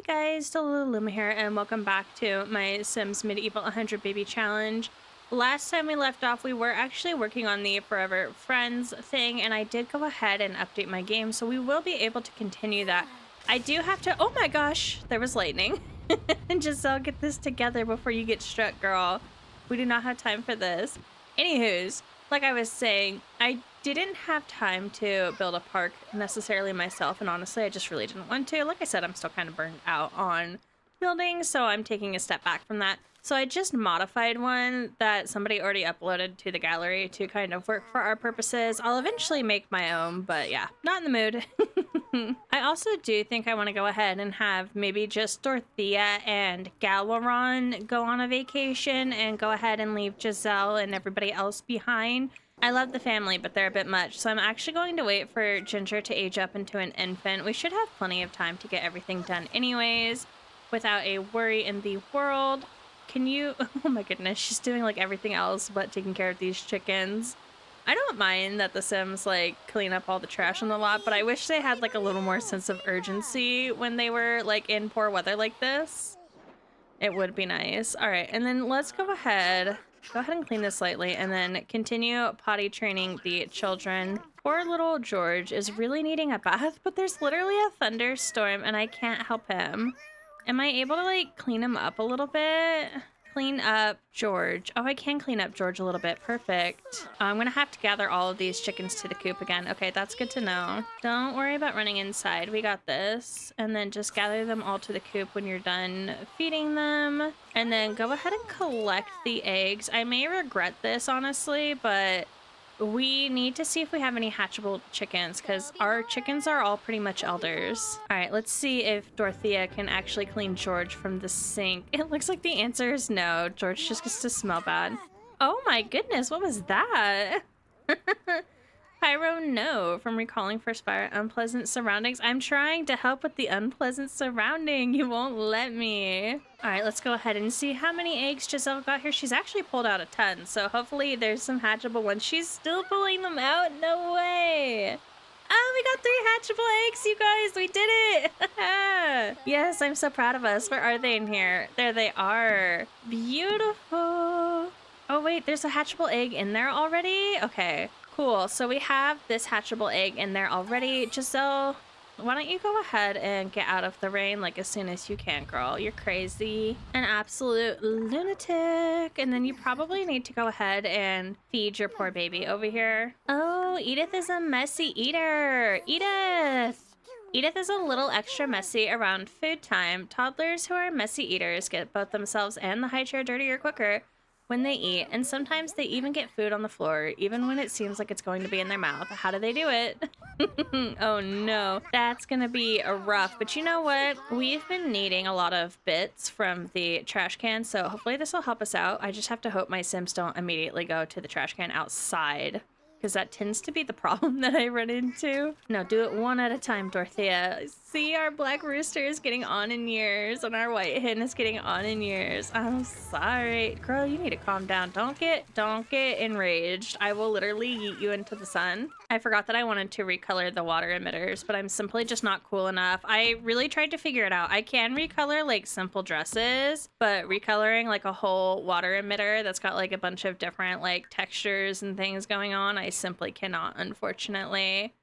guys, Luma here, and welcome back to my Sims Medieval 100 Baby Challenge. Last time we left off, we were actually working on the Forever Friends thing, and I did go ahead and update my game, so we will be able to continue that. I do have to— oh my gosh, there was lightning. And Giselle, get this together before you get struck, girl. We do not have time for this. Anywho's, like I was saying, I didn't have time to build a park necessarily myself, and honestly I just really didn't want to. Like I said, I'm still kind of burned out on building, so I'm taking a step back from that. So I just modified one that somebody already uploaded to the gallery to kind of work for our purposes. I'll eventually make my own, but yeah, not in the mood. I also do think I want to go ahead and have maybe just Dorothea and Galwaron go on a vacation and go ahead and leave Giselle and everybody else behind. I love the family, but they're a bit much, so I'm actually going to wait for Ginger to age up into an infant. We should have plenty of time to get everything done anyways, without a worry in the world. Can you— oh my goodness, she's doing like everything else but taking care of these chickens. I don't mind that the Sims like clean up all the trash on the lot, but I wish they had like a little more sense of urgency when they were like in poor weather like this. It would be nice. All right, and then let's go ahead and clean this lightly and then continue potty training the children. Poor little George is really needing a bath, but there's literally a thunderstorm and I can't help him. Am I able to like clean him up a little bit? Clean up George. Oh, I can clean up George a little bit. Perfect. I'm gonna have to gather all of these chickens to the coop again. Okay, that's good to know. Don't worry about running inside. We got this. And then just gather them all to the coop when you're done feeding them. And then go ahead and collect the eggs. I may regret this, honestly, but we need to see if we have any hatchable chickens because our chickens are all pretty much elders. All right, let's see if Dorothea can actually clean George from the sink. It looks like the answer is no. George just gets to smell bad. Oh my goodness, what was that? Pyro, no, from recalling first fire, unpleasant surroundings. I'm trying to help with the unpleasant surrounding. You won't let me. All right, let's go ahead and see how many eggs Giselle got here. She's actually pulled out a ton, so hopefully there's some hatchable ones. She's still pulling them out? No way. Oh, we got 3 hatchable eggs, you guys. We did it. Yes, I'm so proud of us. Where are they in here? There they are. Beautiful. Oh, wait, there's a hatchable egg in there already? Okay. Cool, so we have this hatchable egg in there already. Giselle, why don't you go ahead and get out of the rain like as soon as you can, girl. You're crazy. An absolute lunatic. And then you probably need to go ahead and feed your poor baby over here. Oh, Edith is a messy eater. Edith! Edith is a little extra messy around food time. Toddlers who are messy eaters get both themselves and the high chair dirtier quicker when they eat, and sometimes they even get food on the floor, even when it seems like it's going to be in their mouth. How do they do it? Oh no, that's gonna be a rough, but you know what? We've been needing a lot of bits from the trash can, so hopefully this will help us out. I just have to hope my Sims don't immediately go to the trash can outside, because that tends to be the problem that I run into. No, do it one at a time, Dorothea. See, our black rooster is getting on in years, and our white hen is getting on in years. I'm sorry. Girl, you need to calm down. Don't get enraged. I will literally yeet you into the sun. I forgot that I wanted to recolor the water emitters, but I'm simply just not cool enough. I really tried to figure it out. I can recolor like simple dresses, but recoloring like a whole water emitter that's got like a bunch of different like textures and things going on, I simply cannot, unfortunately.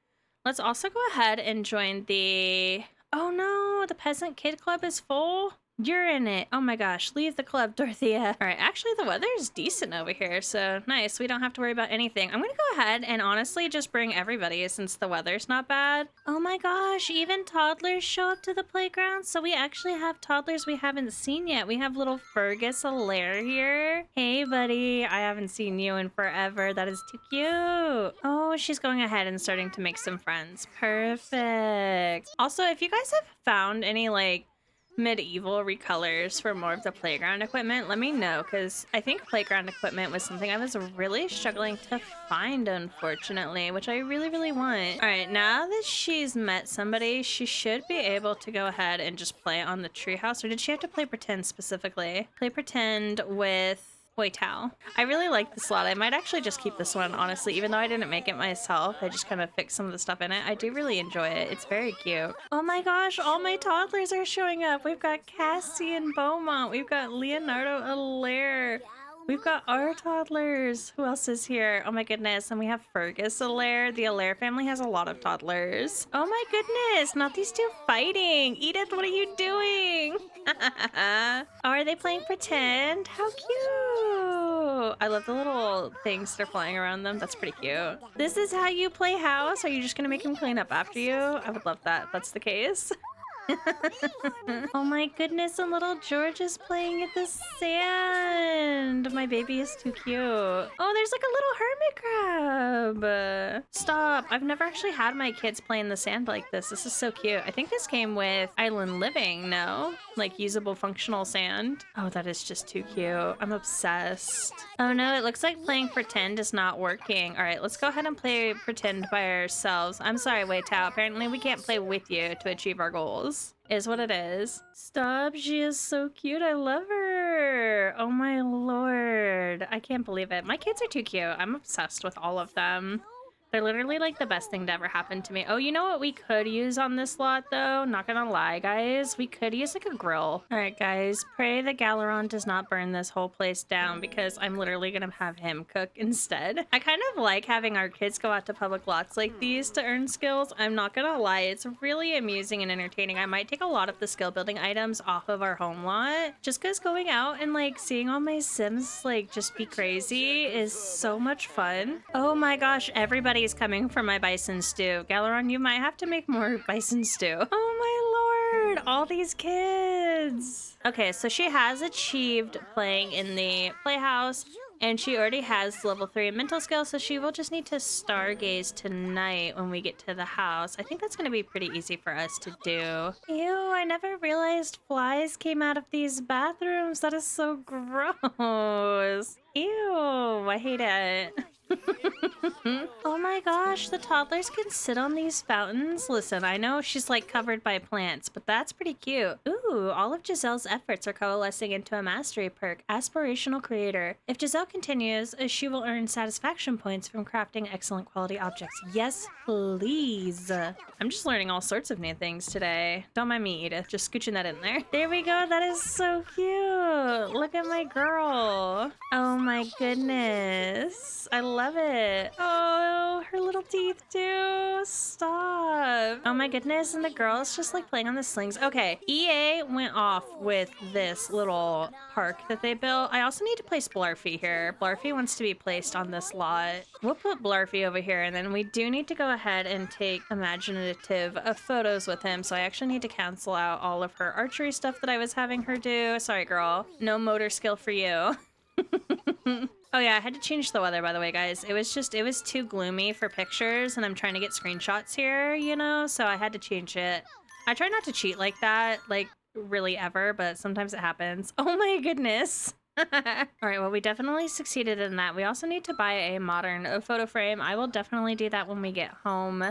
Let's also go ahead and join the— oh no, the Peasant Kid Club is full. You're in it. Oh my gosh, leave the club, Dorothea. All right, actually the weather is decent over here, so nice. We don't have to worry about anything. I'm gonna go ahead and honestly just bring everybody since the weather's not bad. Oh my gosh, even toddlers show up to the playground, so we actually have toddlers we haven't seen yet. We have little Fergus Alaire here. Hey buddy, I haven't seen you in forever. That is too cute. Oh, she's going ahead and starting to make some friends. Perfect. Also, if you guys have found any like medieval recolors for more of the playground equipment, let me know, because I think playground equipment was something I was really struggling to find, unfortunately, which I really want. All right, now that she's met somebody, she should be able to go ahead and just play on the treehouse. Or did she have to play pretend specifically? Play pretend with Wait, Tao. I really like this lot. I might actually just keep this one, honestly, even though I didn't make it myself. I just kind of fixed some of the stuff in it. I do really enjoy it. It's very cute. Oh my gosh, all my toddlers are showing up. We've got Cassie and Beaumont. We've got Leonardo Allaire. We've got our toddlers. Who else is here? Oh my goodness. And we have Fergus Allaire. The Allaire family has a lot of toddlers. Oh my goodness. Not these two fighting. Edith, what are you doing? Oh, are they playing pretend? How cute. I love the little things that are flying around them. That's pretty cute. This is how you play house? Are you just gonna make him clean up after you? I would love that if that's the case. Oh my goodness, and little George is playing in the sand. My baby is too cute. Oh, there's like a little hermit crab. Stop. I've never actually had my kids play in the sand like this. This is so cute. I think this came with Island Living, no? Like usable functional sand. Oh, that is just too cute. I'm obsessed. Oh no, it looks like playing pretend is not working. All right, let's go ahead and play pretend by ourselves. I'm sorry, Wei Tao. Apparently we can't play with you to achieve our goals. Is what it is. Stop, she is so cute. I love her. Oh my lord. I can't believe it. My kids are too cute. I'm obsessed with all of them. They're literally like the best thing to ever happen to me. Oh, you know what we could use on this lot though? Not gonna lie, guys. We could use like a grill. All right, guys. Pray the Galeron does not burn this whole place down because I'm literally gonna have him cook instead. I kind of like having our kids go out to public lots like these to earn skills. I'm not gonna lie. It's really amusing and entertaining. I might take a lot of the skill building items off of our home lot just because going out and like seeing all my Sims like just be crazy is so much fun. Oh my gosh, everybody is coming for my bison stew. Galeron, you might have to make more bison stew. Oh my lord, all these kids. Okay, so she has achieved playing in the playhouse and she already has level 3 mental skills, so she will just need to stargaze tonight when we get to the house. I think that's going to be pretty easy for us to do. Ew, I never realized flies came out of these bathrooms. That is so gross. Ew, I hate it. Oh my gosh, the toddlers can sit on these fountains. Listen, I know she's like covered by plants, but that's pretty cute. Ooh, all of Giselle's efforts are coalescing into a mastery perk, Aspirational Creator. If Giselle continues, she will earn satisfaction points from crafting excellent quality objects. Yes, please. I'm just learning all sorts of new things today. Don't mind me, Edith. Just scooching that in there. There we go. That is so cute. Look at my girl. Oh my goodness. I love it. Oh, her little teeth too. Stop. Oh my goodness. And the girl is just like playing on the slings. Okay. EA went off with this little park that they built. I also need to place Blarfy here. Blarfy wants to be placed on this lot. We'll put Blarfy over here, and then we do need to go ahead and take imaginative photos with him. So I actually need to cancel out all of her archery stuff that I was having her do. Sorry, girl. No motor skill for you. Oh yeah, I had to change the weather, by the way, guys. It was too gloomy for pictures, and I'm trying to get screenshots here, you know? So I had to change it. I try not to cheat like that, like, really ever, but sometimes it happens. Oh my goodness. All right, well, we definitely succeeded in that. We also need to buy a modern photo frame. I will definitely do that when we get home.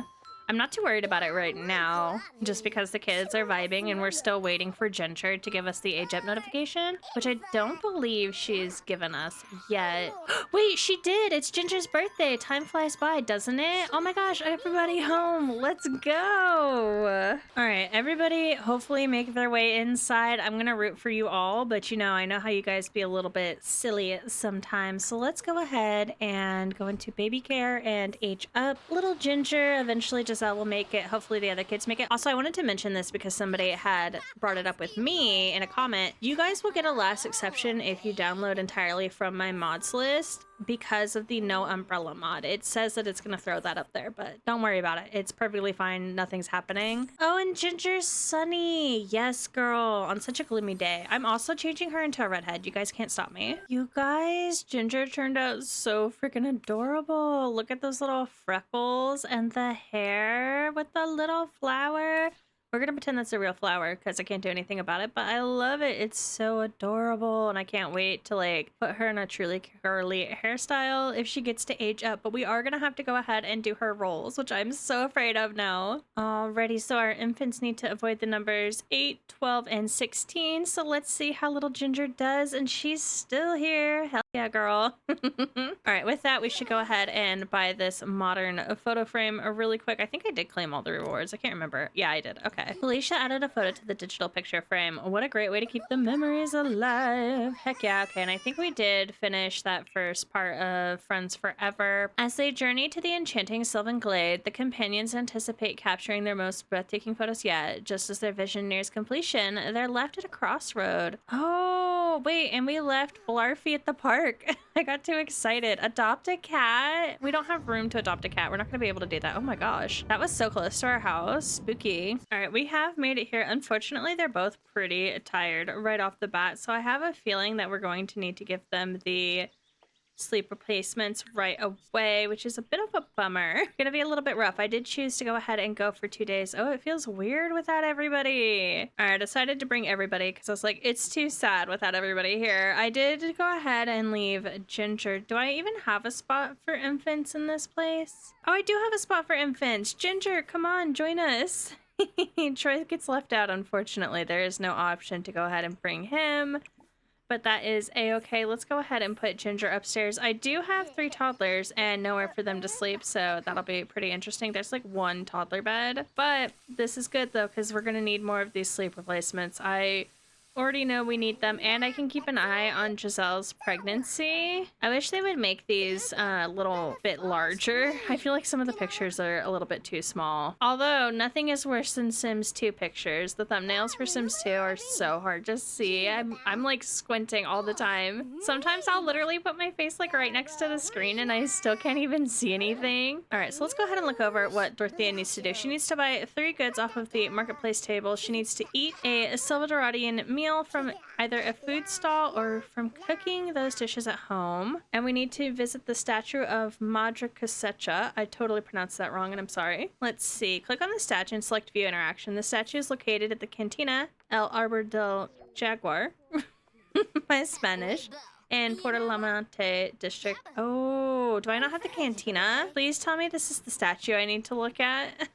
I'm not too worried about it right now, just because the kids are vibing and we're still waiting for Ginger to give us the age up notification, which I don't believe she's given us yet. Wait, she did! It's Ginger's birthday! Time flies by, doesn't it? Oh my gosh, everybody home! Let's go! Alright, everybody hopefully make their way inside. I'm gonna root for you all, but you know, I know how you guys be a little bit silly sometimes, so let's go ahead and go into baby care and age up. Little Ginger eventually just Giselle will make it. Hopefully the other kids make it. Also, I wanted to mention this because somebody had brought it up with me in a comment. You guys will get a last exception if you download entirely from my mods list because of the no umbrella mod. It says that it's going to throw that up there, but don't worry about it. It's perfectly fine. Nothing's happening. Oh, and Ginger's sunny. Yes, girl. On such a gloomy day. I'm also changing her into a redhead. You guys can't stop me. You guys, Ginger turned out so freaking adorable. Look at those little freckles and the hair with the little flower. We're gonna pretend that's a real flower because I can't do anything about it, but I love it. It's so adorable, and I can't wait to like put her in a truly curly hairstyle if she gets to age up. But we are gonna have to go ahead and do her rolls, which I'm so afraid of now. Alrighty, so our infants need to avoid the numbers 8, 12, and 16. So let's see how little Ginger does, and she's still here. Yeah, girl. All right, with that, we should go ahead and buy this modern photo frame really quick. I think I did claim all the rewards. I can't remember. Yeah, I did. Okay. Felicia added a photo to the digital picture frame. What a great way to keep the memories alive. Heck yeah. Okay, and I think we did finish that first part of Friends Forever. As they journey to the enchanting Sylvan Glade, the companions anticipate capturing their most breathtaking photos yet. Just as their vision nears completion, they're left at a crossroad. Oh, wait, and we left Blarfy at the park. I got too excited. Adopt a cat? We don't have room to adopt a cat. We're not going to be able to do that. Oh my gosh. That was so close to our house. Spooky. All right, we have made it here. Unfortunately, they're both pretty tired right off the bat. So I have a feeling that we're going to need to give them the sleep replacements right away, which is a bit of a bummer. Gonna be a little bit rough. I did choose to go ahead and go for 2 days. Oh, it feels weird without everybody. All right, I decided to bring everybody because I was like, it's too sad without everybody here. I did go ahead and leave Ginger. Do I even have a spot for infants in this place? Oh, I do have a spot for infants. Ginger, come on, join us. Troy gets left out, unfortunately. There is no option to go ahead and bring him. But that is a-okay. Let's go ahead and put Ginger upstairs. I do have 3 toddlers and nowhere for them to sleep, so that'll be pretty interesting. There's like 1 toddler bed, but this is good though because we're gonna need more of these sleep replacements. I already know we need them, and I can keep an eye on Giselle's pregnancy. I wish they would make these a little bit larger. I feel like some of the pictures are a little bit too small. Although nothing is worse than Sims 2 pictures. The thumbnails for Sims 2 are so hard to see. I'm like squinting all the time. Sometimes I'll literally put my face like right next to the screen and I still can't even see anything. All right, so let's go ahead and look over what Dorothea needs to do. She needs to buy 3 goods off of the marketplace table. She needs to eat a Salvadorian meal from either a food stall or from cooking those dishes at home. And we need to visit the statue of Madre Cosecha. I totally pronounced that wrong and I'm sorry. Let's see. Click on the statue and select view interaction. The statue is located at the Cantina El Arbor del Jaguar, my Spanish, in Portalamonte district. Oh, do I not have the cantina? Please tell me this is the statue I need to look at.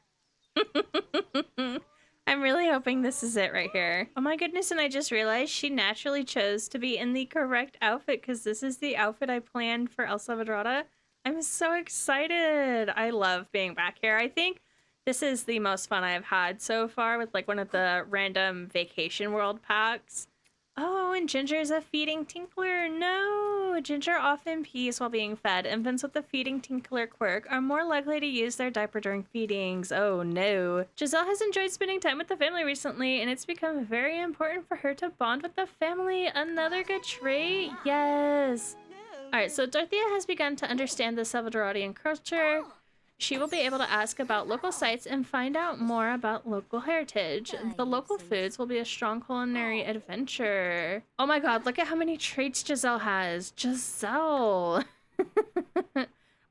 I'm really hoping this is it right here. Oh my goodness, and I just realized she naturally chose to be in the correct outfit because this is the outfit I planned for El Salvadorada. I'm so excited. I love being back here. I think this is the most fun I've had so far with like one of the random vacation world packs. Oh, and Ginger's a feeding tinkler. No! Ginger often pees while being fed. Infants with the feeding tinkler quirk are more likely to use their diaper during feedings. Oh no. Giselle has enjoyed spending time with the family recently, and it's become very important for her to bond with the family. Another good trait? Yes! Alright, so Dorothea has begun to understand the Salvadorian culture. She will be able to ask about local sites and find out more about local heritage. The local foods will be a strong culinary adventure. Oh my god, look at how many traits Giselle has. Giselle!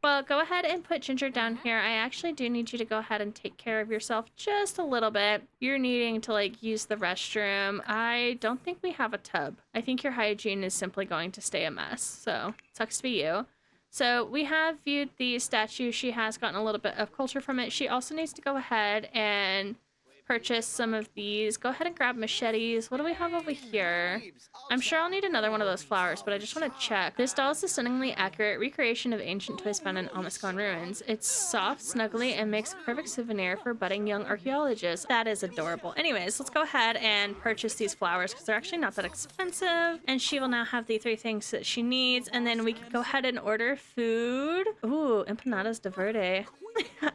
Well, go ahead and put Ginger down here. I actually do need you to go ahead and take care of yourself just a little bit. You're needing to like use the restroom. I don't think we have a tub. I think your hygiene is simply going to stay a mess. So, sucks to be you. So we have viewed the statue. She has gotten a little bit of culture from it. She also needs to go ahead and purchase some of these. Go ahead and grab machetes. What do we have over here? I'm sure I'll need another one of those flowers, but I just want to check. This doll is a stunningly accurate recreation of ancient toys found in Almascon ruins. It's soft, snuggly, and makes a perfect souvenir for budding young archaeologists. That is adorable. Anyways, let's go ahead and purchase these flowers because they're actually not that expensive. And she will now have the 3 things that she needs. And then we can go ahead and order food. Ooh, empanadas de verde.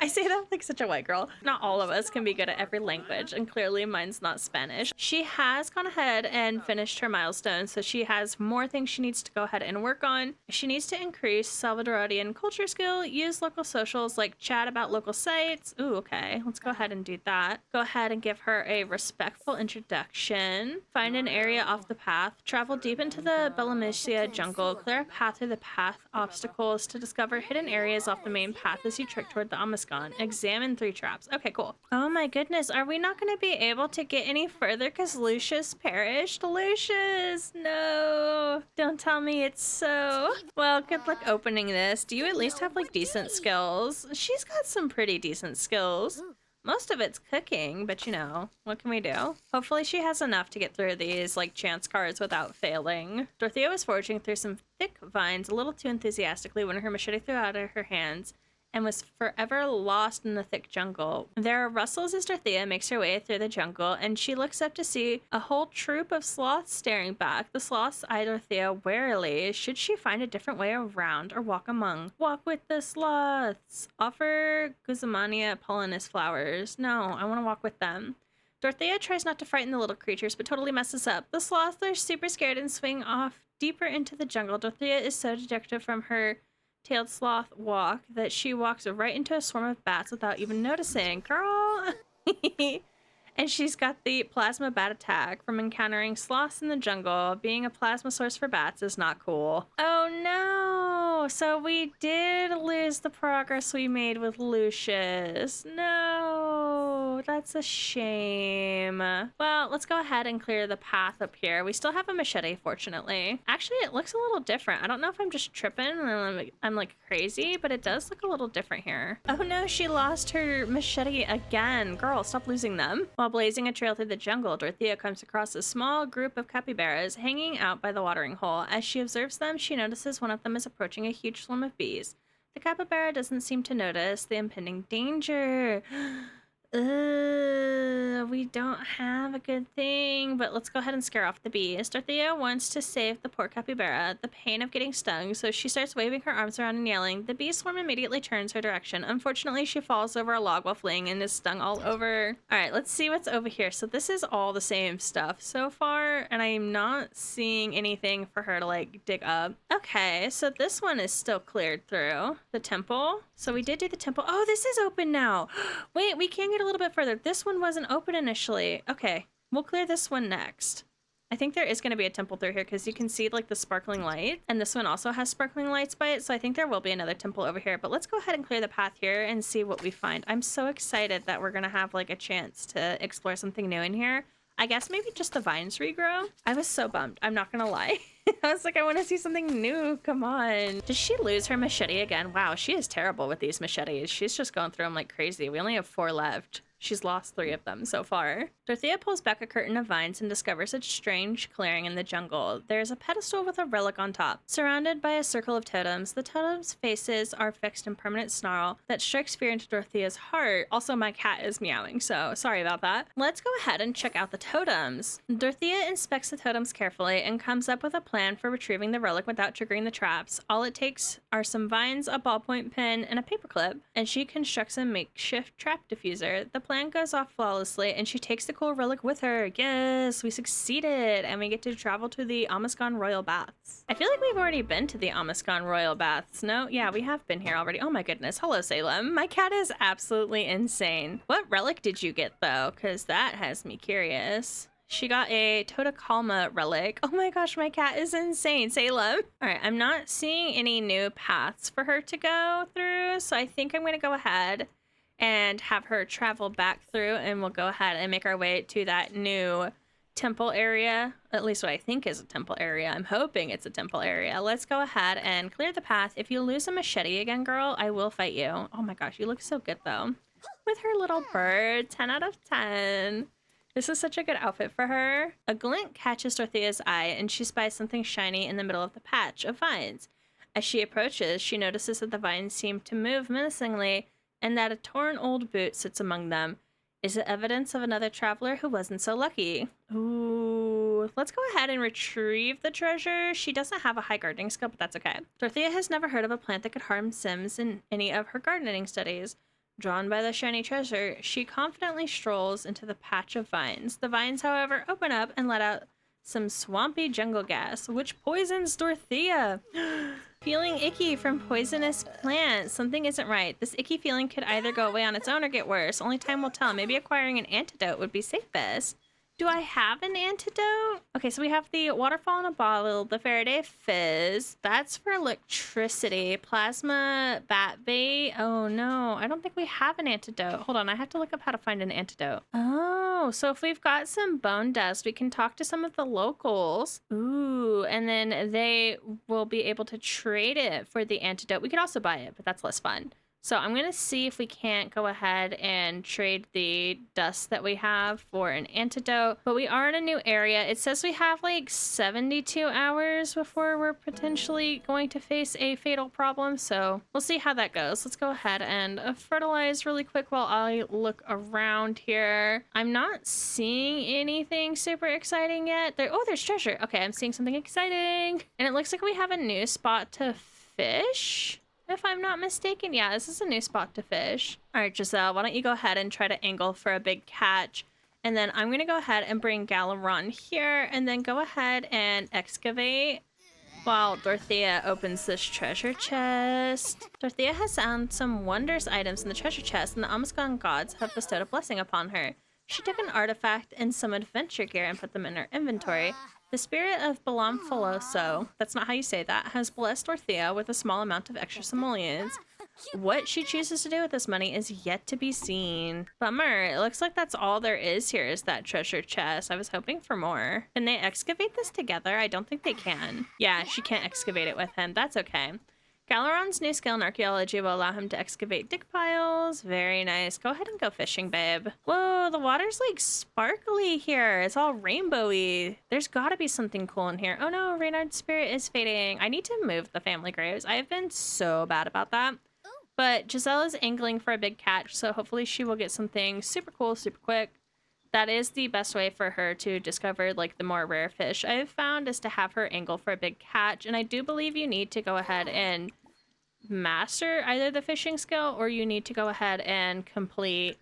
I say that like such a white girl. Not all of us can be good at every language, and clearly mine's not Spanish. She has gone ahead and finished her milestone, so she has more things she needs to go ahead and work on. She needs to increase Salvadorian culture skill, use local socials, like chat about local sites. Ooh, okay. Let's go ahead and do that. Go ahead and give her a respectful introduction. Find an area off the path. Travel deep into the Belamisia jungle. Clear a path through the path obstacles to discover hidden areas off the main path as you trek toward the Amascon. Examine 3 traps. Okay, cool. Oh my goodness, are we not going to be able to get any further because Lucius perished? Lucius, no. Don't tell me it's so. Well, good luck opening this. Do you at least have like decent skills? She's got some pretty decent skills. Most of it's cooking, but you know, what can we do? Hopefully she has enough to get through these, like, chance cards without failing. Dorothea was foraging through some thick vines a little too enthusiastically when her machete flew out of her hands and was forever lost in the thick jungle. There are rustles as Dorothea makes her way through the jungle, and she looks up to see a whole troop of sloths staring back. The sloths eye Dorothea warily. Should she find a different way around or walk among? Walk with the sloths. Offer Guzmania pollinous flowers. No, I want to walk with them. Dorothea tries not to frighten the little creatures, but totally messes up. The sloths are super scared and swing off deeper into the jungle. Dorothea is so dejected from her tailed sloth walk that she walks right into a swarm of bats without even noticing. Girl! And she's got the plasma bat attack from encountering sloths in the jungle. Being a plasma source for bats is not cool. Oh no! So we did lose the progress we made with Lucius. No! That's a shame. Well, let's go ahead and clear the path up here. We still have a machete, fortunately. Actually, it looks a little different. I don't know if I'm just tripping and I'm like crazy, but it does look a little different here. Oh no, she lost her machete again. Girl, stop losing them. While blazing a trail through the jungle, Dorothea comes across a small group of capybaras hanging out by the watering hole. As she observes them, she notices one of them is approaching a huge swarm of bees. The capybara doesn't seem to notice the impending danger. We don't have a good thing, but let's go ahead and scare off the bees. Dorothea wants to save the poor capybara the pain of getting stung, so she starts waving her arms around and yelling. The bee swarm immediately turns her direction. Unfortunately, she falls over a log while fleeing and is stung all over. All right, let's see what's over here. So this is all the same stuff so far, and I'm not seeing anything for her to like dig up. Okay, so this one is still cleared through. The temple. So we did do the temple. Oh, this is open now. Wait, we can get a little bit further. This one wasn't open initially. Okay, we'll clear this one next. I think there is going to be a temple through here because you can see like the sparkling light, and this one also has sparkling lights by it, so I think there will be another temple over here. But let's go ahead and clear the path here and see what we find. I'm so excited that we're going to have like a chance to explore something new in here. I guess maybe just the vines regrow. I was so bummed. I'm not gonna lie. I was like, I want to see something new. Come on. Did she lose her machete again? Wow, she is terrible with these machetes. She's just going through them like crazy. We only have 4 left. She's lost 3 of them so far. Dorothea pulls back a curtain of vines and discovers a strange clearing in the jungle. There's a pedestal with a relic on top. Surrounded by a circle of totems, the totems' faces are fixed in permanent snarl that strikes fear into Dorothea's heart. Also, my cat is meowing, so sorry about that. Let's go ahead and check out the totems. Dorothea inspects the totems carefully and comes up with a plan for retrieving the relic without triggering the traps. All it takes are some vines, a ballpoint pen, and a paperclip, and she constructs a makeshift trap diffuser. The plan goes off flawlessly, and she takes the cool relic with her. Yes, we succeeded, and we get to travel to the Amaskan Royal Baths. I feel like we've already been to the Amaskan Royal Baths. No? Yeah, we have been here already. Oh my goodness. Hello, Salem. My cat is absolutely insane. What relic did you get, though? Because that has me curious. She got a Totakalma relic. Oh my gosh, my cat is insane, Salem. All right, I'm not seeing any new paths for her to go through, so I think I'm going to go ahead and have her travel back through, and we'll go ahead and make our way to that new temple area, at least what I think is a temple area. I'm hoping it's a temple area. Let's go ahead and clear the path. If you lose a machete again, girl, I will fight you. Oh my gosh, you look so good though. With her little bird, 10 out of 10. This is such a good outfit for her. A glint catches Dorothea's eye, and she spies something shiny in the middle of the patch of vines. As she approaches, she notices that the vines seem to move menacingly, and that a torn old boot sits among them. Is it evidence of another traveler who wasn't so lucky? Ooh, let's go ahead and retrieve the treasure. She doesn't have a high gardening skill, but that's okay. Dorothea has never heard of a plant that could harm Sims in any of her gardening studies. Drawn by the shiny treasure, she confidently strolls into the patch of vines. The vines, however, open up and let out some swampy jungle gas, which poisons Dorothea. Feeling icky from poisonous plants. Something isn't right. This icky feeling could either go away on its own or get worse. Only time will tell. Maybe acquiring an antidote would be safest. Do I have an antidote? Okay, so we have the waterfall in a bottle, the Faraday fizz. That's for electricity. Plasma bat bait. Oh no, I don't think we have an antidote. Hold on, I have to look up how to find an antidote. Oh, so if we've got some bone dust, we can talk to some of the locals. Ooh, and then they will be able to trade it for the antidote. We could also buy it, but that's less fun. So I'm going to see if we can't go ahead and trade the dust that we have for an antidote. But we are in a new area. It says we have like 72 hours before we're potentially going to face a fatal problem. So we'll see how that goes. Let's go ahead and fertilize really quick while I look around here. I'm not seeing anything super exciting yet. There's treasure. Okay, I'm seeing something exciting. And it looks like we have a new spot to fish, if I'm not mistaken. Yeah, this is a new spot to fish. All right, Giselle, why don't you go ahead and try to angle for a big catch? And then I'm going to go ahead and bring Galaron here and then go ahead and excavate while Dorothea opens this treasure chest. Dorothea has found some wondrous items in the treasure chest, and the Amazon gods have bestowed a blessing upon her. She took an artifact and some adventure gear and put them in her inventory. The spirit of Balamfoloso, that's not how you say that, has blessed Dorothea with a small amount of extra simoleons. What she chooses to do with this money is yet to be seen. Bummer. It looks like that's all there is here is that treasure chest. I was hoping for more. Can they excavate this together? I don't think they can. Yeah, she can't excavate it with him. That's okay. Galaron's new skill in archaeology will allow him to excavate dig piles. Very nice. Go ahead and go fishing, babe. Whoa, the water's like sparkly here. It's all rainbowy. There's gotta be something cool in here. Oh no, Reynard's spirit is fading. I need to move the family graves. I have been so bad about that. But Giselle is angling for a big catch, so hopefully she will get something super cool, super quick. That is the best way for her to discover like the more rare fish I've found, is to have her angle for a big catch. And I do believe you need to go ahead and master either the fishing skill, or you need to go ahead and complete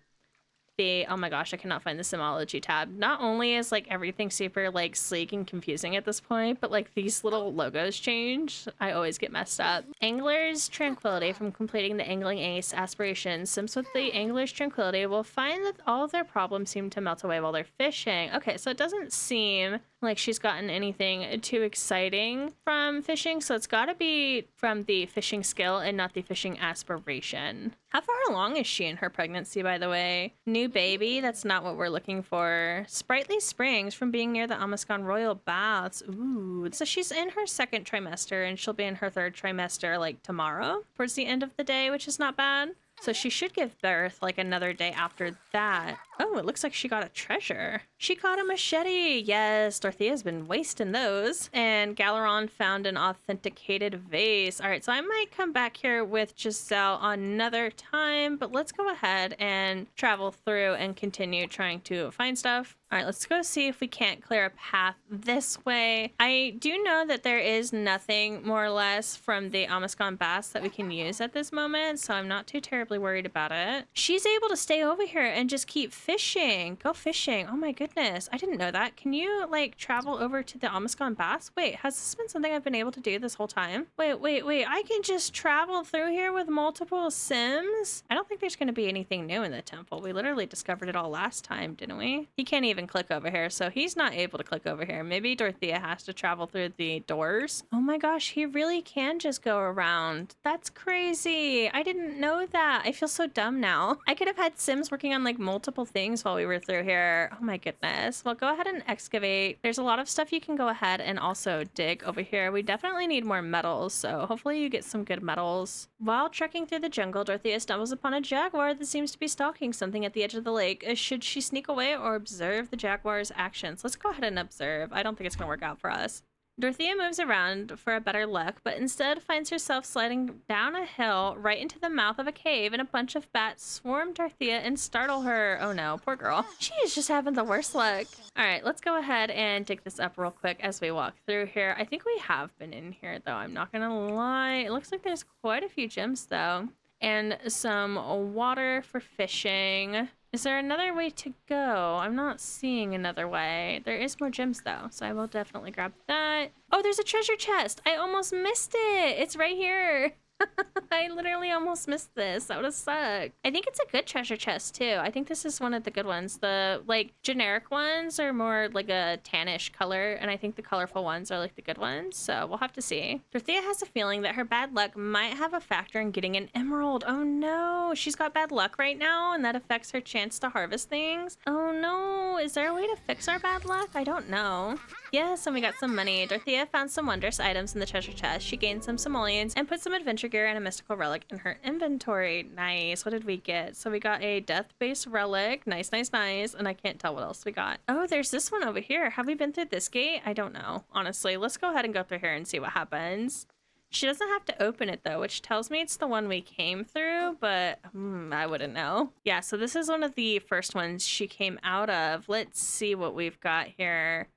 the, oh my gosh, I cannot find the Simology tab. Not only is like everything super like sleek and confusing at this point, but like these little logos change. I always get messed up. Angler's Tranquility. From completing the Angling Ace aspiration, Sims with the Angler's Tranquility will find that all of their problems seem to melt away while they're fishing. Okay, so it doesn't seem like she's gotten anything too exciting from fishing, so it's got to be from the fishing skill and not the fishing aspiration. How far along is she in her pregnancy, by the way? New baby? That's not what we're looking for. Sprightly Springs, from being near the Amascon Royal Baths. Ooh. So she's in her second trimester, and she'll be in her third trimester, like, tomorrow, towards the end of the day, which is not bad. So she should give birth like another day after that. Oh, it looks like she got a treasure. She caught a machete. Yes, Dorothea's been wasting those. And Galaron found an authenticated vase. All right, so I might come back here with Giselle another time, but let's go ahead and travel through and continue trying to find stuff. All right, let's go see if we can't clear a path this way. I do know that there is nothing more or less from the Amascon Baths that we can use at this moment, so I'm not too terribly worried about it. She's able to stay over here and just keep fishing. Go fishing. Oh my goodness. I didn't know that. Can you like travel over to the Amascon Baths? Wait, has this been something I've been able to do this whole time? Wait. I can just travel through here with multiple Sims? I don't think there's going to be anything new in the temple. We literally discovered it all last time, didn't we? He can't even click over here, so he's not able to click over here. Maybe Dorothea has to travel through the doors. Oh my gosh, he really can just go around. That's crazy. I didn't know that. I feel so dumb now. I could have had Sims working on like multiple things while we were through here. Oh my goodness. Well, go ahead and excavate. There's a lot of stuff you can go ahead and also dig over here. We definitely need more metals, so hopefully you get some good metals. While trekking through the jungle, Dorothea stumbles upon a jaguar that seems to be stalking something at the edge of the lake. Should she sneak away or observe the jaguar's actions? Let's go ahead and observe. I don't think it's gonna work out for us. Dorothea moves around for a better look, but instead finds herself sliding down a hill right into the mouth of a cave, and a bunch of bats swarm Dorothea and startle her. Oh no, poor girl. She is just having the worst luck. All right, let's go ahead and dig this up real quick as we walk through here. I think we have been in here though, I'm not gonna lie. It looks like there's quite a few gems though, and some water for fishing. Is there another way to go? I'm not seeing another way. There is more gems though, so I will definitely grab that. Oh, there's a treasure chest. I almost missed it. It's right here. I literally almost missed this. That would have sucked. I think it's a good treasure chest too. I think this is one of the good ones. The like generic ones are more like a tannish color, and I think the colorful ones are like the good ones. So we'll have to see. Dorothea has a feeling that her bad luck might have a factor in getting an emerald. Oh no, she's got bad luck right now, and that affects her chance to harvest things. Oh no, is there a way to fix our bad luck? I don't know. Yes, and we got some money. Dorothea found some wondrous items in the treasure chest. She gained some simoleons and put some adventure figure and a mystical relic in her inventory. Nice. What did we get? So we got a death-based relic. Nice, nice, nice. And I can't tell what else we got. Oh, there's this one over here. Have we been through this gate? I don't know, honestly. Let's go ahead and go through here and see what happens. She doesn't have to open it though, which tells me it's the one we came through, but I wouldn't know. Yeah, so this is one of the first ones she came out of. Let's see what we've got here.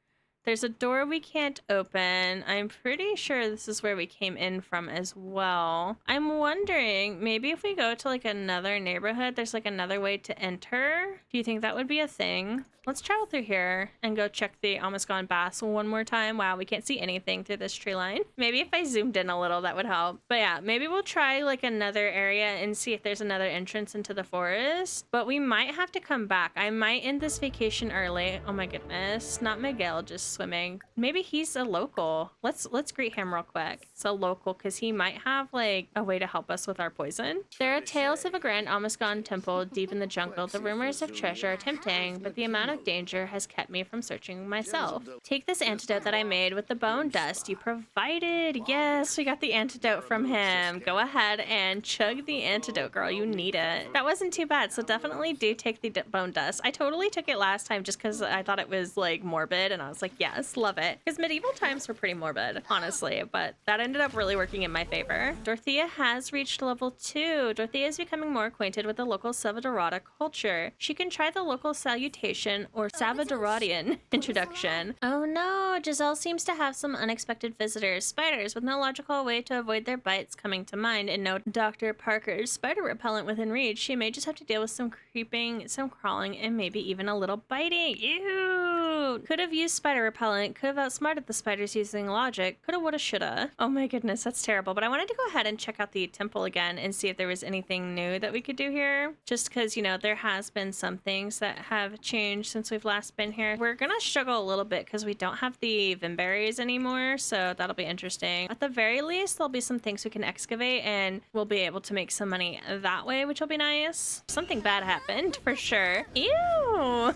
There's a door we can't open. I'm pretty sure this is where we came in from as well. I'm wondering, maybe if we go to like another neighborhood, there's like another way to enter. Do you think that would be a thing? Let's travel through here and go check the Almost Gone Baths one more time. Wow, we can't see anything through this tree line. Maybe if I zoomed in a little, that would help. But yeah, maybe we'll try like another area and see if there's another entrance into the forest. But we might have to come back. I might end this vacation early. Oh my goodness, not Miguel just swimming. Maybe he's a local. Let's greet him real quick. It's a local because he might have like a way to help us with our poison. There are tales of a grand Almost Gone temple deep in the jungle. The rumors of treasure are tempting, but the amount of danger has kept me from searching myself. Take this antidote that I made with the bone dust you provided. Yes, we got the antidote from him. Go ahead and chug the antidote, girl. You need it. That wasn't too bad, so definitely do take the bone dust. I totally took it last time just because I thought it was like morbid, and I was like, yes, love it. Because medieval times were pretty morbid, honestly, but that ended up really working in my favor. Dorothea has reached level 2. Dorothea is becoming more acquainted with the local Salvadorada culture. She can try the local salutation or Salvadoradian introduction. Oh no, Giselle seems to have some unexpected visitors. Spiders with no logical way to avoid their bites coming to mind, and no Dr. Parker's spider repellent within reach. She may just have to deal with some creeping, some crawling, and maybe even a little biting. Ew! Could have used spider repellent, could have outsmarted the spiders using logic. Coulda, woulda, shoulda. Oh my goodness, that's terrible. But I wanted to go ahead and check out the temple again and see if there was anything new that we could do here. Just because, you know, there has been some things that have changed since we've last been here. We're gonna struggle a little bit because we don't have the Vimberries anymore, so that'll be interesting. At the very least, there'll be some things we can excavate and we'll be able to make some money that way, which will be nice. Something bad happened for sure. Ew!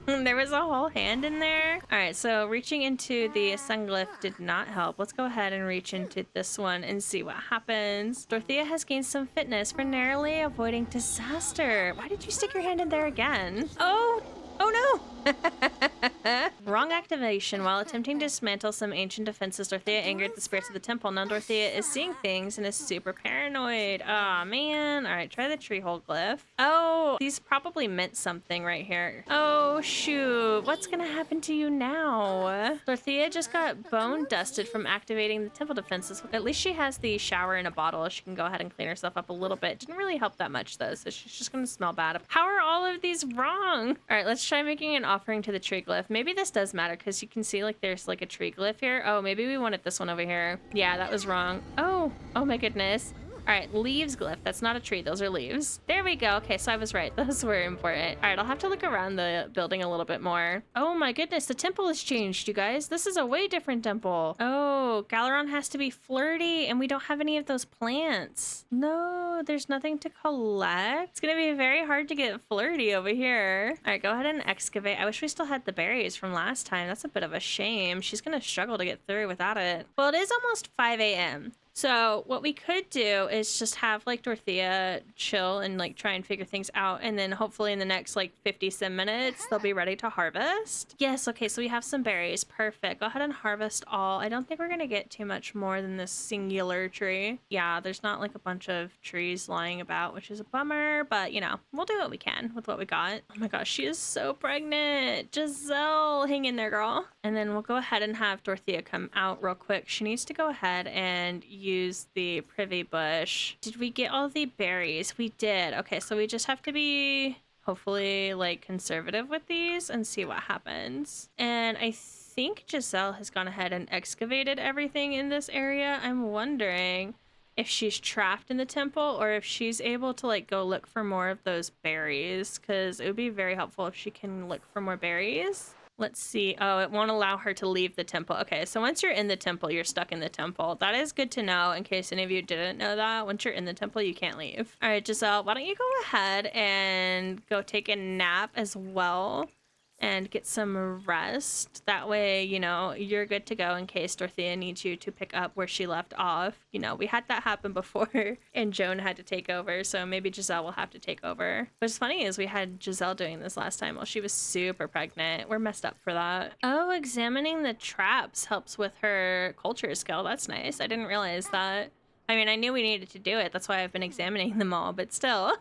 There was a whole hand in there. All right, so reaching into the sun glyph did not help. Let's go ahead and reach into this one and see what happens. Dorothea has gained some fitness for narrowly avoiding disaster. Why did you stick your hand in there again? Oh no! Wrong activation. While attempting to dismantle some ancient defenses, Dorothea angered the spirits of the temple. Now Dorothea is seeing things and is super paranoid. Aw, man. All right, try the tree hole glyph. Oh, these probably meant something right here. Oh, shoot. What's gonna happen to you now? Dorothea just got bone dusted from activating the temple defenses. At least she has the shower in a bottle. She can go ahead and clean herself up a little bit. Didn't really help that much, though, so she's just gonna smell bad. How are all of these wrong? All right, let's try making an offering to the tree glyph. Maybe this does matter because you can see like there's like a tree glyph here. Oh, maybe we wanted this one over here. Yeah, that was wrong. Oh my goodness. All right, leaves glyph. That's not a tree. Those are leaves. There we go. Okay, so I was right. Those were important. All right, I'll have to look around the building a little bit more. Oh my goodness, the temple has changed, you guys. This is a way different temple. Oh, Galeron has to be flirty, and we don't have any of those plants. No, there's nothing to collect. It's gonna be very hard to get flirty over here. All right, go ahead and excavate. I wish we still had the berries from last time. That's a bit of a shame. She's gonna struggle to get through without it. Well, it is almost 5 a.m. So what we could do is just have like Dorothea chill and like try and figure things out, and then hopefully in the next like 50 some minutes they'll be ready to harvest. Yes, okay, so we have some berries. Perfect. Go ahead and harvest all. I don't think we're gonna get too much more than this singular tree. Yeah, there's not like a bunch of trees lying about, which is a bummer, but you know, we'll do what we can with what we got. Oh my gosh, she is so pregnant. Giselle, hang in there, girl. And then we'll go ahead and have Dorothea come out real quick. She needs to go ahead and use the privy bush. Did we get all the berries? We did. Okay, so we just have to be hopefully like conservative with these and see what happens. And I think Giselle has gone ahead and excavated everything in this area. I'm wondering if she's trapped in the temple or if she's able to like go look for more of those berries, because it would be very helpful if she can look for more berries. Let's see. Oh, it won't allow her to leave the temple. Okay, so once you're in the temple, you're stuck in the temple. That is good to know in case any of you didn't know that. Once you're in the temple, you can't leave. All right, Giselle, why don't you go ahead and go take a nap as well? and get some rest. That way, you know, you're good to go in case Dorothea needs you to pick up where she left off. You know, we had that happen before and Joan had to take over, so maybe Giselle will have to take over. What's funny is we had Giselle doing this last time while she was super pregnant. We're messed up for that. Oh, examining the traps helps with her culture skill. That's nice. I didn't realize that. I mean, I knew we needed to do it. That's why I've been examining them all, but still.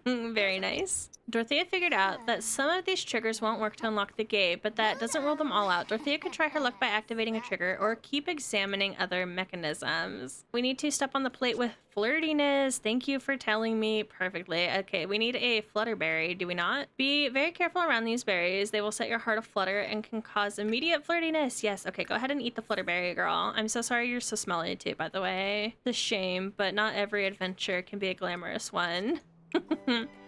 Very nice. Dorothea figured out that some of these triggers won't work to unlock the gate, but that doesn't rule them all out. Dorothea could try her luck by activating a trigger or keep examining other mechanisms. We need to step on the plate with flirtiness. Thank you for telling me perfectly. Okay, we need a flutterberry, do we not? Be very careful around these berries. They will set your heart aflutter and can cause immediate flirtiness. Yes, okay, go ahead and eat the flutterberry, girl. I'm so sorry you're so smelly too, by the way. It's a shame, but not every adventure can be a glamorous one.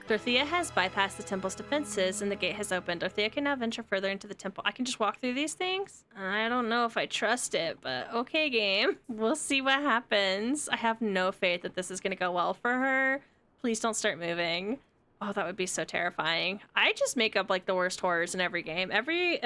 Dorothea has bypassed the temple's defenses and the gate has opened. Dorothea can now venture further into the temple. I can just walk through these things? I don't know if I trust it, but okay, game. We'll see what happens. I have no faith that this is going to go well for her. Please don't start moving. Oh, that would be so terrifying. I just make up like the worst horrors in every game. Every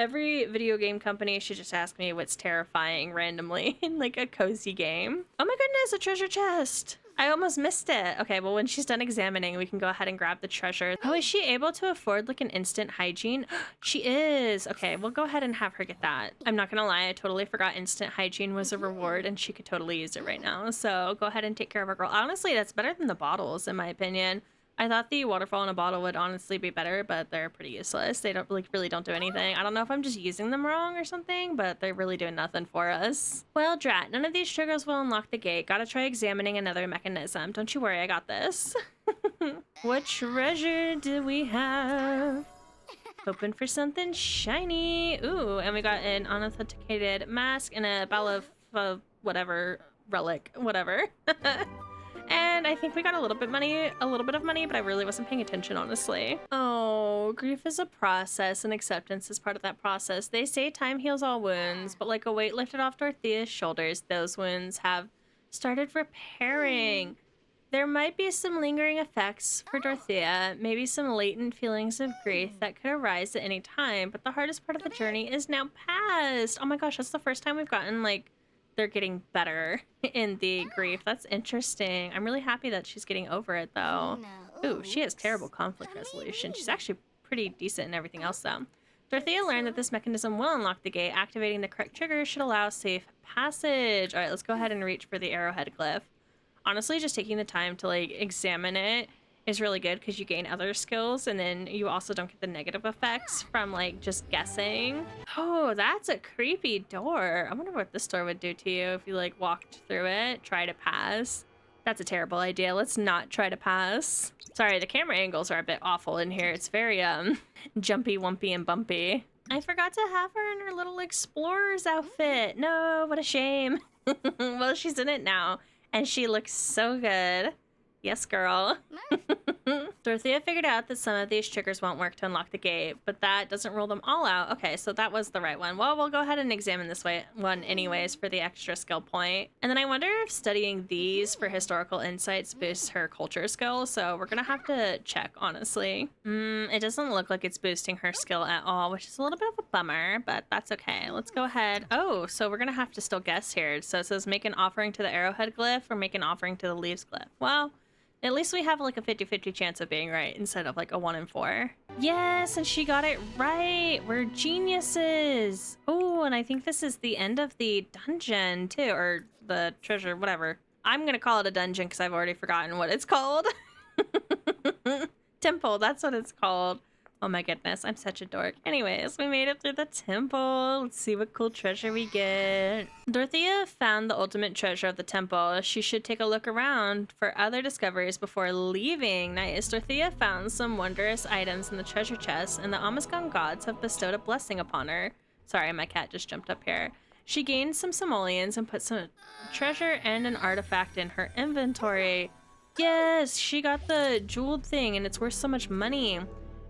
video game company should just ask me what's terrifying randomly in like a cozy game. Oh my goodness, a treasure chest. I almost missed it. Okay, well, when she's done examining, we can go ahead and grab the treasure. Oh, is she able to afford like an instant hygiene? She is. Okay, we'll go ahead and have her get that. I'm not gonna lie, I totally forgot instant hygiene was a reward and she could totally use it right now. So go ahead and take care of her, girl. Honestly, that's better than the bottles, in my opinion. I thought the waterfall in a bottle would honestly be better, but they're pretty useless. They don't like really don't do anything. I don't know if I'm just using them wrong or something, but they're really doing nothing for us. Well, drat, none of these triggers will unlock the gate. Gotta try examining another mechanism. Don't you worry, I got this. What treasure do we have? Hoping for something shiny. Ooh, and we got an unauthenticated mask and a ball of whatever relic, whatever. And I think we got a little bit of money, but I really wasn't paying attention, honestly. Oh, grief is a process and acceptance is part of that process. They say time heals all wounds, but like a weight lifted off Dorothea's shoulders, those wounds have started repairing. There might be some lingering effects for Dorothea, maybe some latent feelings of grief that could arise at any time, but the hardest part of the journey is now past. Oh my gosh, that's the first time we've gotten like they're getting better in the grief. That's interesting. I'm really happy that she's getting over it though. Ooh, she has terrible conflict resolution. She's actually pretty decent in everything else though. Dorothea learned that this mechanism will unlock the gate. Activating the correct trigger should allow safe passage. All right, let's go ahead and reach for the arrowhead glyph. Honestly, just taking the time to like examine it is really good because you gain other skills and then you also don't get the negative effects from like just guessing. Oh, that's a creepy door. I wonder what this door would do to you if you like walked through it, try to pass. That's a terrible idea. Let's not try to pass. Sorry, the camera angles are a bit awful in here. It's very jumpy, wumpy, and bumpy. I forgot to have her in her little explorer's outfit. No, what a shame. Well, she's in it now and she looks so good. Yes, girl. Dorothea figured out that some of these triggers won't work to unlock the gate, but that doesn't rule them all out. Okay, so that was the right one. Well, we'll go ahead and examine this one anyways for the extra skill point. And then I wonder if studying these for historical insights boosts her culture skill, so we're gonna have to check, honestly. It doesn't look like it's boosting her skill at all, which is a little bit of a bummer, but that's okay. Let's go ahead. Oh, so we're gonna have to still guess here. So it says make an offering to the arrowhead glyph or make an offering to the leaves glyph. Well, at least we have like a 50-50 chance of being right instead of like a 1 in 4. Yes, and she got it right. We're geniuses. Oh, and I think this is the end of the dungeon too, or the treasure, whatever. I'm gonna call it a dungeon because I've already forgotten what it's called. Temple, that's what it's called. Oh my goodness, I'm such a dork. Anyways, we made it through the temple. Let's see what cool treasure we get. Dorothea found the ultimate treasure of the temple. She should take a look around for other discoveries before leaving. Nice. Dorothea found some wondrous items in the treasure chest, and the Amaskon gods have bestowed a blessing upon her. Sorry, my cat just jumped up here. She gained some simoleons and put some treasure and an artifact in her inventory. Yes, she got the jeweled thing, and it's worth so much money.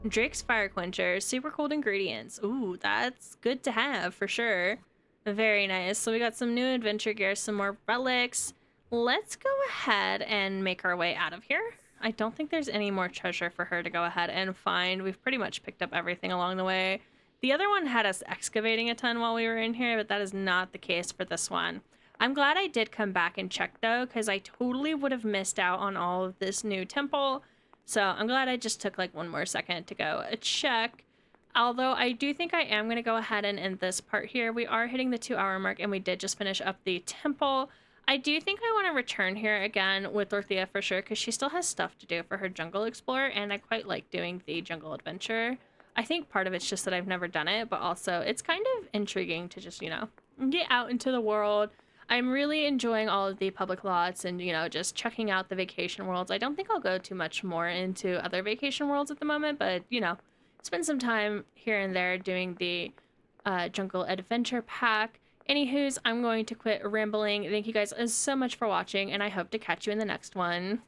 Drake's Fire Quencher, super cold ingredients. Ooh, that's good to have for sure. Very nice. So we got some new adventure gear, some more relics. Let's go ahead and make our way out of here. I don't think there's any more treasure for her to go ahead and find. We've pretty much picked up everything along the way. The other one had us excavating a ton while we were in here, but that is not the case for this one. I'm glad I did come back and check though, because I totally would have missed out on all of this new temple. So I'm glad I just took like one more second to go check. Although I do think I am going to go ahead and end this part here. We are hitting the 2 hour mark and we did just finish up the temple. I do think I want to return here again with Dorothea for sure, because she still has stuff to do for her jungle explorer, and I quite like doing the jungle adventure. I think part of it's just that I've never done it, but also it's kind of intriguing to just, get out into the world. I'm really enjoying all of the public lots and, just checking out the vacation worlds. I don't think I'll go too much more into other vacation worlds at the moment, but, spend some time here and there doing the jungle adventure pack. Anywho's, I'm going to quit rambling. Thank you guys so much for watching, and I hope to catch you in the next one.